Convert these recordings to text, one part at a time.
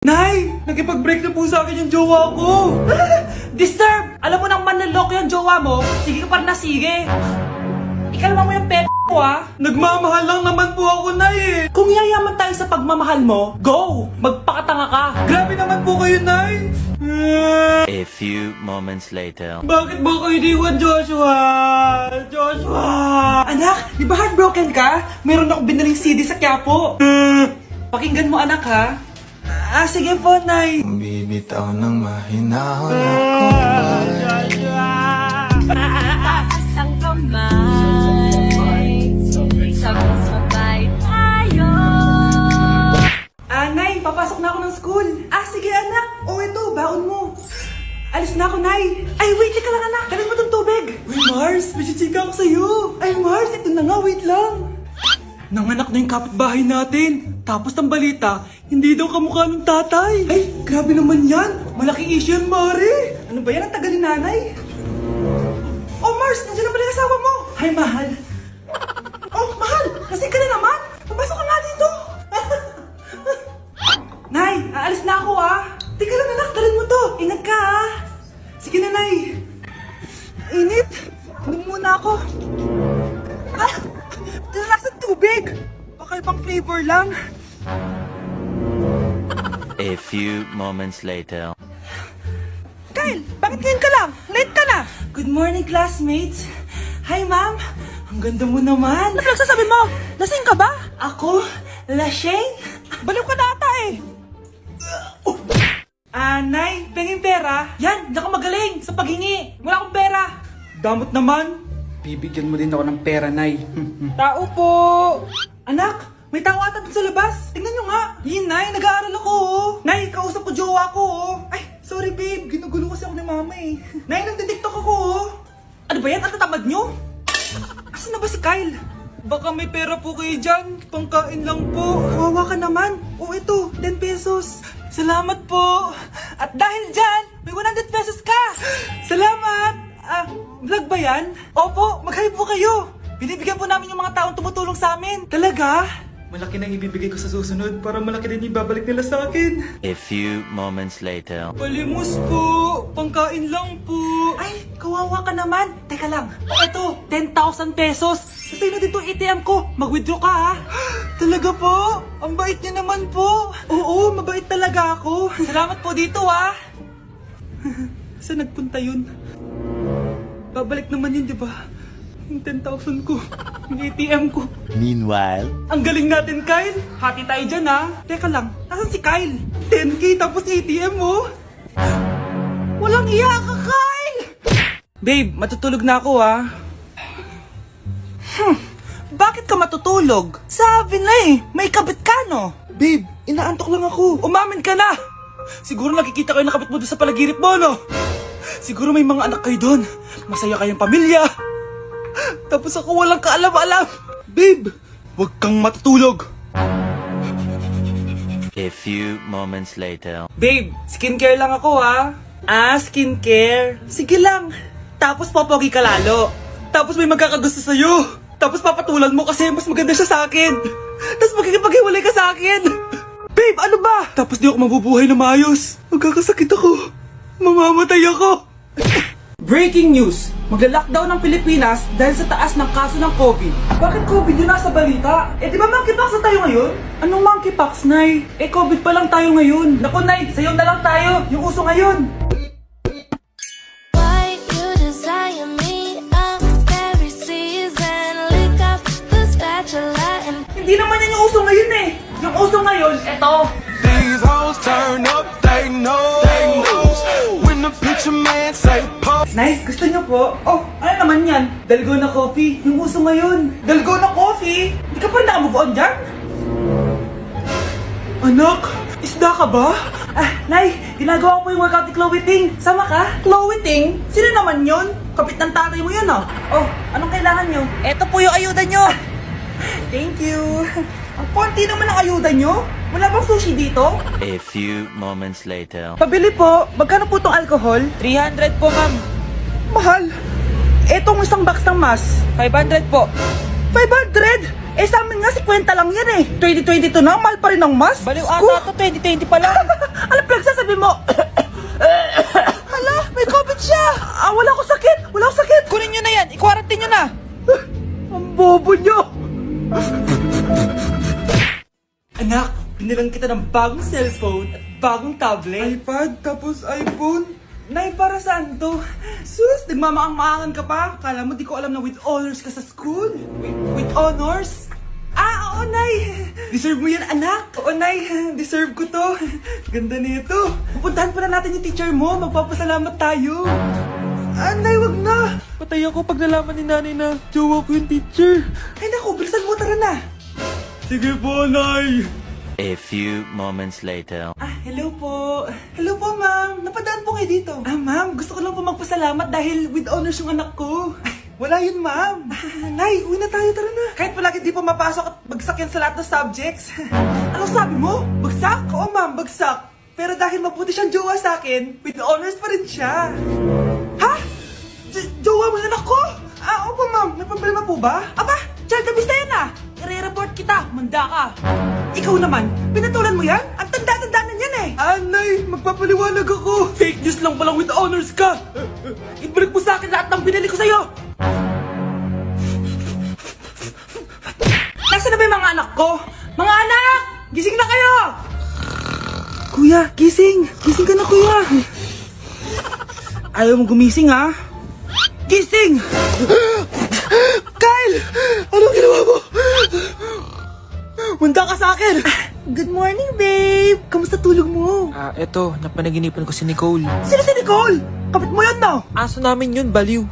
Nay! Nakipag-break na po sa akin yung jowa ko! Disturb! Alam mo nang manloloko yung jowa mo, sige ka pa rin na sige. Ikalma mo yung mo ah. Nagmamahal lang naman po ako, Nay eh! Kung yayaman tayo sa pagmamahal mo, go! Magpakatanga ka. Grabe naman po kayo, Nay! A few moments later. Bakit ba kayo iniwan, Joshua? Joshua! Anak, di ba heartbroken ka? Meron ako binaling CD sa Quiapo. Pakinggan mo anak ha. Sige po, Nay. Bibitaw ng mahinahon ako. Taas ang kamay, sabay-sabay tayo. Nay, papasok na ako ng school. Sige anak. Ito, baon mo. Alis na ako, Nay. Ay, wait ka lang anak. Dalhin mo tong tubig. Uy, Mars! May chichika ako sa'yo! Ay, Mars, ito na nga. Wait lang. Nanganak na yung kapitbahay natin. Tapos ang balita, hindi daw kamukha ng tatay. Ay, grabe naman yan. Malaking issue yan, Mari. Ano ba yan? Ang tagal ni nanay. Oh, Mars, nandiyan na pala yung asawa mo. Hi, mahal. Oh, mahal, lasing ka na naman. Papasok ka nga dito. Nay, aalis na ako ah. Teka lang anak, dalhin mo to. Ingat ka ah. Sige na, Nay. Init. Inom muna ako. Tinas ng tubig. Baka ibang flavor lang. A few moments later. Kyle, bakit ngayon ka lang? Late ka na. Good morning, classmates. Hi, ma'am. Ang ganda mo naman. Ano nagsasabi mo? Lasing ka ba? Ako? Lasing? Baliw ka na ata eh. Nay, penging pera? Yan, diyan ka magaling sa paghingi. Wala akong pera. Damot naman. Bibigyan mo din ako ng pera, Nay. Tao po. Anak, may tao ata dun sa labas. Tingnan nyo nga. Nay, nag-aaral ako oh. Nay, kausap ko jowa ko oh. Ay, sorry babe. Ginugulo kasi ako ni mama eh. Nay, nagtitiktok ako oh. Ano ba yan? Ang tatamad nyo? Asan na ba si Kyle? Baka may pera po kayo dyan. Pangkain lang po. Kawawa ka naman. Oh, ito, 10 pesos. Salamat po. At dahil dyan, may 100 pesos ka. Salamat. Vlog ba yan? Opo, mag-hype po kayo. Binibigyan po namin yung mga taong tumutulong sa amin. Talaga? Malaki na ibibigay ko sa susunod para malaki din ibabalik nila sa akin. A few moments later. Palimos po. Pangkain lang po. Ay, kawawa ka naman. Teka lang. Ito, 10,000 pesos. Kasi na dito ATM ko. Mag-withdraw ka ha. Talaga po? Ang bait niya naman po. Oo, mabait talaga ako. Salamat po dito ha. Saan nagpunta yun? Babalik naman yun, di ba? Yung 10,000 ko. Yung ATM ko. Meanwhile. Ang galing natin, Kyle. Happy tayo dyan ha. Teka lang, nasan si Kyle? 10K tapos ATM mo. Walang iya ka, Kyle! Babe, matutulog na ako ha. Bakit ka matutulog? Sabi na eh, may kabit ka no? Babe, inaantok lang ako. Umamin ka na! Siguro nakikita kayo nakabit mo doon sa palagirip mo, no? Siguro may mga anak kayo doon. Masaya kayong pamilya. Tapos ako walang kaalam-alam. Babe, huwag kang matutulog. A few moments later. Babe, skincare lang ako ha. Skincare. Sige lang. Tapos popogi ka lalo. Tapos may magkakagusto sa'yo. Tapos papatulan mo kasi mas maganda siya sa akin. Tapos magkikipaghiwalay ka sa akin. Babe, ano ba? Tapos di ako mabubuhay na maayos. Magkakasakit ako. Mamamatay ako. Breaking news! Magla-lockdown ng Pilipinas dahil sa taas ng kaso ng COVID. Bakit COVID yun nasa balita? Di ba monkeypox na tayo ngayon? Anong monkeypox, Nay? COVID pa lang tayo ngayon. Naku, Nay, sayo na lang tayo. Yung uso ngayon. Why you desire me? Every season, lick up the spatula and Hindi naman yan yung uso ngayon eh. Yung uso ngayon, eto. These hoes turn up, they know. When the picture man say pop. Nice, gusto nyo po? Oh, ano naman yan? Dalgona coffee. Yung uso ngayon. Dalgona coffee? Hindi ka pa na-move on dyan? Anak, isda ka ba? Nay, ginagawa ko po yung workout ni Chloe Ting. Sama ka? Chloe Ting? Sino naman yun? Kapit ng tatay mo yun, oh. Oh, anong kailangan nyo? Eto po yung ayuda nyo. Thank you. Ang konti naman ang ayuda nyo. Wala bang sushi dito? A few moments later. Pabili po. Magkano po tong alcohol? 300 po, ma'am. Mahal. Etong isang box ng mas. 500 po. 500? Sa amin nga 50 lang yan eh. 2022 na, mahal pa rin ang mas. Baliw ata to, 2020 pa lang. mo. Hala, may COVID siya. Wala akong sakit. Wala akong sakit. Kunin nyo na yan. I-quarantine nyo na. Ang bobo nyo. Anak, binilang kita ng bagong cellphone at bagong tablet. iPad, tapos iPhone. Nay, para saan to? Sus, nagmamaang-maangan ka pa? Kala mo di ko alam na with honors ka sa school? With honors? Oo, Nay! Deserve mo yan, anak! Oo, Nay! Deserve ko to! Ganda nito! Pupuntahan pa na natin yung teacher mo! Magpapasalamat tayo! Nay, wag na! Patay ako pag nalaman ni nanay na jowa ko yung teacher. Ay, naku! Bilisan mo! Tara na! Sige po, Nay! A few moments later. Hello po. Hello po, ma'am. Napadaan po kayo dito. Ma'am, gusto ko lang po magpasalamat dahil with honors yung anak ko. Wala yun, ma'am. Nay, uwi na tayo. Tara na. Kahit palagi di pa mapasok at bagsak yan sa lahat ng subjects. Ano sabi mo? Bagsak? Oo, ma'am, bagsak. Pero dahil mabuti siyang jowa sa akin, with honors pa rin siya. Ha? Jowa mo yung anak ko? Opo, ma'am. May problema po ba? Aba, child abuse na yan I-report kita. Manda ka. Ikaw naman, pinatulan mo yan? Ang tanda-tanda na yan Nay, magpapaliwanag ako. Fake news lang palang with honors ka. Ibalik mo sa akin lahat ng binili ko sa'yo. Nasaan na ba yung mga anak ko? Mga anak! Gising na kayo! Kuya, gising! Gising ka na, kuya! Ayaw mo gumising, ha? Gising! Kyle! Anong ginawa mo? Manda ka sa akin! Good morning, babe! Kamusta tulog mo? Eto, napanaginipan ko si Nicole. Sino si Nicole? Kapit mo yun, no? Aso namin yun, baliw.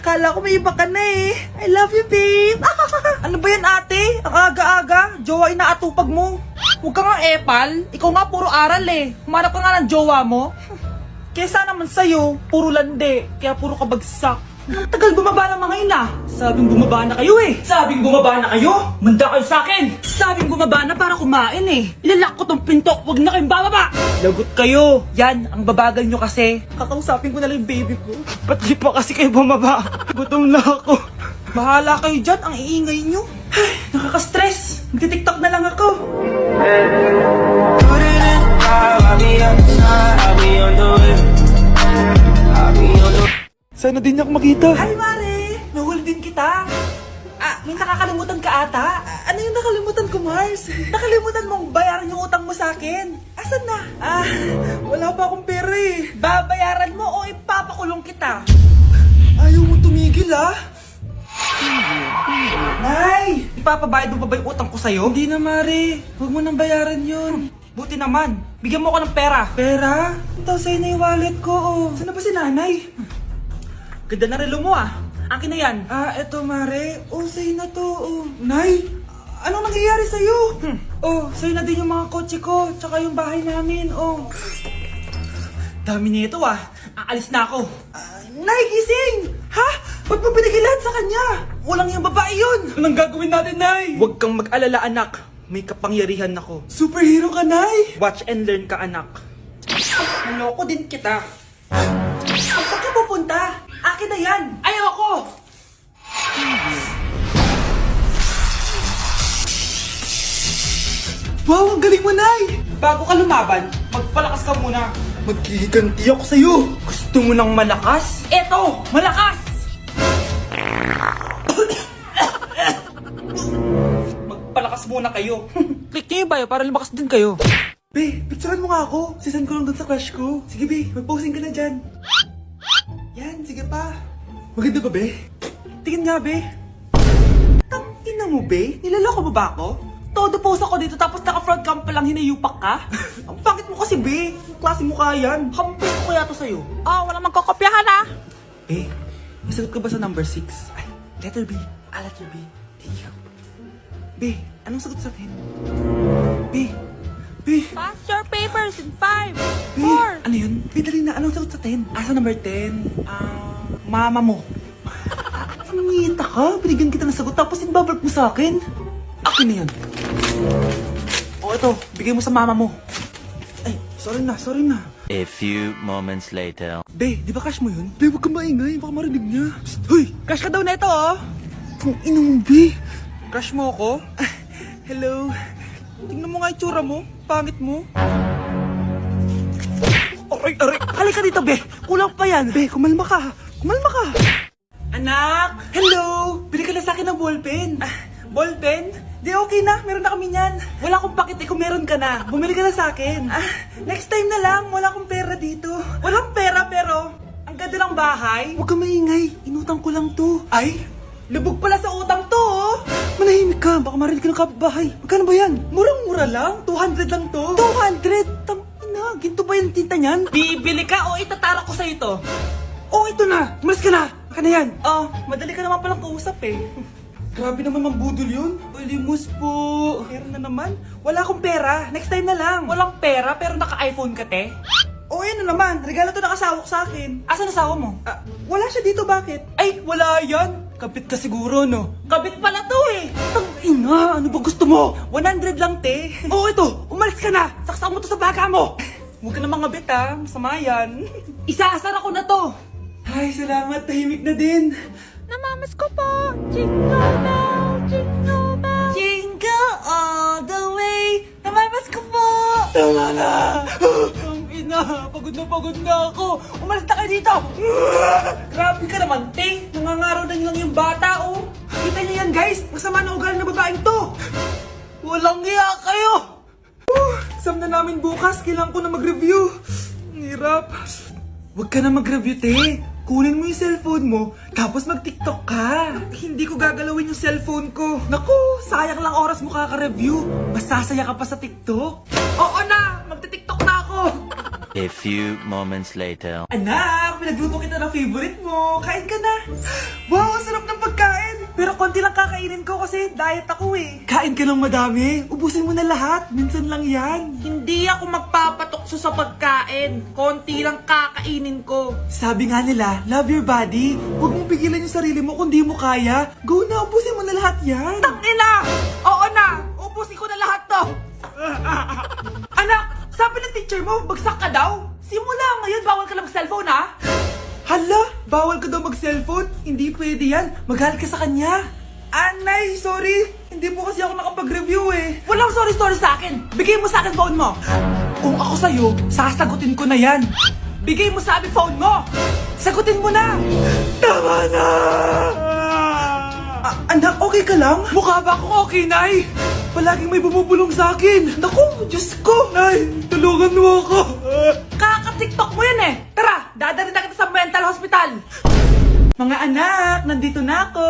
Kala ko may iba ka na I love you, babe! Ano ba yan, ate? Ang aga-aga, jowa inaatupag mo. Huwag ka nga epal. Ikaw nga puro aral Humanap ka nga ng jowa mo. Kesa naman sa'yo, puro lande, kaya puro kabagsak. Ang tagal bumaba ng mga ina. Sabing bumaba na kayo Sabing bumaba na kayo. Manda kayo sa akin. Sabing bumaba na para kumain Ilalak ko tong pinto. Huwag na kayong bababa. Lagot kayo. Yan, ang babagal nyo kasi. Kakausapin ko na lang yung baby ko. Ba't di pa kasi kayo bumaba? Gutom na ako. Bahala kayo dyan. Ang iingay nyo. Ay, nakaka-stress. Magti-tiktok na lang ako. Sana din niya ako makita. Hi, Mare! Nahuli din kita. May nakakalimutan ka ata. Ano yung nakalimutan ko, Mars? Nakalimutan mong bayaran yung utang mo sa akin. Asan na? Wala pa akong pera Babayaran mo o ipapakulong kita? Ayaw mo tumigil, Nay! Ipapabayad mo pa ba yung utang ko sa'yo? Hindi na, Mare. Huwag mo nang bayaran yun. Buti naman. Bigyan mo ko ng pera. Pera? Ito, sa'yo na yung wallet ko, Saan na ba si nanay? Ganda na relo mo Akin na yan. Eto, Mare. Sa'yo na to, Nay, anong nangyayari sa'yo? Sa'yo na din yung mga kotse ko, tsaka yung bahay namin, Dami nito Aalis na ako. Nay, gising! Ha? Ba't mo binigay lahat sa kanya? Walang yung babae yun! Anong gagawin natin, Nay? Huwag kang mag-alala, anak. May kapangyarihan ako. Superhero ka, Nay! Watch and learn ka, anak. Naloko din kita. Saan ka pupunta? Akin na yan! Ayoko! Wow, ang galing mo, Nay! Bago ka lumaban, magpalakas ka muna. Maghihiganti ako sa'yo. Gusto mo ng malakas? Eto! Malakas! Magpalakas muna kayo. Click niyo yung bio para lumakas din kayo. Be, picturean mo nga ako. Sisend ko lang dun sa crush ko. Sige, Be, mag-posing ka na dyan. Yan, sige pa. Maganda ba, Be? Tingin nga, Be. Tangina mo, Be? Nilaloko mo ba ako? Todo post ako dito tapos naka-front cam pa lang hinayupak ka? Ang pangit mo kasi, Be. Ang klase mo kaya yan. Hampis ko kaya to sa'yo. Walang magkakopyahan Be, may sagot ka ba sa number 6? Ay, letter B. Letter B. Thank you. Be, anong sagot sa atin? Be, Pass your papers in 5, Be, 4. ano yun? Be, dali na. Anong sagot sa 10? Sa number 10? Mama mo. Nangita ka? Binigyan kita ng sagot tapos inbabark mo sa akin? Akin na yan. Ito. Bigay mo sa mama mo. Ay, sorry na. A few moments later. Be, di ba cash mo yun? Be, huwag kang maingay. Baka marinig niya. Psst, hoy! Cash ka daw na ito, Kung ina mo, Be. Crush mo ako? Hello. Tingnan mo nga itsura mo. Pangit mo. halika dito, be. Kulang pa yan. Be, kumalma ka. Kumalma ka. Anak! Hello! Bili ka na sa akin ng ballpen. Ballpen? Di okay na, meron na kami niyan. Wala akong pakit kung meron ka na. Bumili ka na sa akin. Next time na lang, wala akong pera dito. Walang pera pero, ang ganda ng bahay. Huwag ka maingay, inutang ko lang to. Ay, lubog pala sa utang to, oh. Manahimik ka, baka marinig ka ng kapitbahay. Magkano ba yan? Murang-mura lang, 200 lang to. 200? Tangina, ginto ba yung tinta niyan? Bibili ka o itatara ko sa ito? Oh, ito na! Umalis ka na! Baka na yan! Oh, madali ka naman palang kausap eh. Grabe naman mambudol yun. Ulimus po. Meron na naman. Wala akong pera. Next time na lang. Walang pera pero naka-iPhone ka, te? Oh, yan na naman. Regalo to nakasawak sa akin. Asan asawa mo? Wala siya dito, bakit? Ay, wala yan. Kabit ka siguro, no? Kabit pala to eh. Tangina, ano ba gusto mo? 100 lang, te. Oh, ito. Umalis ka na. Saksak mo to sa baga mo. Huwag ka na mga bit, ha. Masama yan. Isaasar ako na to. Ay, salamat. Tahimik na din. Namamas ko po. Jingle bell, jingle bell. Jingle all the way. Namamas ko po. Tama na. Ang ina, pagod na ako. Umalis na kayo dito. Grabe ka naman, te. Nangangaraw na lang yung bata, oh. Kita niyo yan, guys. Masama na ugali ng babaeng to. Walang iya kayo. Sam na namin bukas. Kailangan ko na mag-review. Ang hirap. Huwag ka na mag-review, te. Kunin mo yung cellphone mo, tapos mag-TikTok ka. Hindi ko gagalawin yung cellphone ko. Naku, sayang lang oras mo kaka-review. Mas sasaya ka pa sa TikTok. Oo na, magti-TikTok na ako. A few moments later. Anak, pinagluto kita ng favorite mo. Kain ka na. Wow, ang sarap ng pagkain. Pero konti lang kakainin ko kasi diet ako eh. Kain ka ng madami. Ubusin mo na lahat. Minsan lang yan. Hindi ako magpapatukso sa pagkain. Konti lang kakainin ko. Sabi nga nila, love your body. Huwag mong pigilan yung sarili mo kung di mo kaya. Go na, ubusin mo na lahat yan. Tangina! Oo na! Ubusin ko na lahat to! Anak, sabi ng teacher mo, bagsak ka daw? Simula ngayon, bawal ka na mag-cellphone, ha? Hala, bawal ka daw mag-cellphone? Hindi pwede yan. Magalit ka sa kanya. Anay, sorry. Hindi po kasi ako nakapag-review eh. Walang sorry sa akin. Bigay mo sa akin phone mo. Kung ako sa'yo, sasagutin ko na yan. Bigay mo sa akin phone mo. Sagutin mo na. Tama na. Anak, okay ka lang? Mukha ba akong okay, Nay? Palaging may bumubulong sa akin. Naku, Diyos ko. Nay, tulungan mo ako. Kaka-TikTok mo yan eh. Tara, dadalhin na kita sa mental hospital. Mga anak, nandito na ako.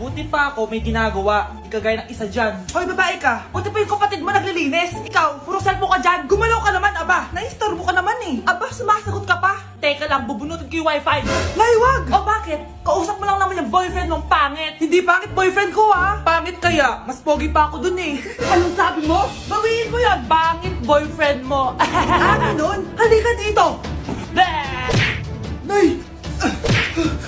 Buti pa ako may ginagawa. Di kagaya ng isa dyan. Hoy, babae ka. Buti pa yung kapatid mo naglilinis. Ikaw, puro cellphone ka dyan. Gumalaw ka naman, aba. Naistorbo ka naman eh. Aba, sumasagot ka pa. Teka lang, bubunutin ko yung wifi. Nay, wag! O bakit? Kausap mo lang naman yung boyfriend mong pangit. Hindi pangit boyfriend ko, ha? Pangit kaya? Mas pogi pa ako dun eh. Anong sabi mo? Bawiin mo yan. Pangit boyfriend mo. Ganun? Halika dito. Nay!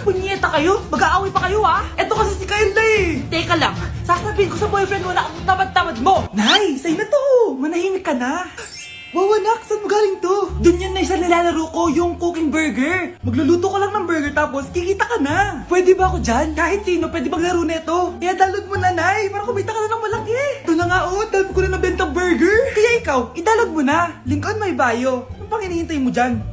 Punyeta kayo? Mag-aaway pa kayo, ha? Eto kasi si Kyle na eh. Teka lang, sasabihin ko sa boyfriend mo na ang tamad-tamad mo. Nay, sa'yo na to. Manahimik ka na. Wow, anak, saan mo galing to? Dun yan na isa nilalaro ko, yung cooking burger. Magluluto ko lang ng burger tapos kikita ka na. Pwede ba ako dyan? Kahit sino, pwede maglaro neto. Kaya download mo na, Nay, para kumita ka na ng malaki. Ito na nga, oh, dami ko na nabentang burger. Kaya ikaw, i-download mo na. Link on my bio. Ano pang hinihintay mo dyan?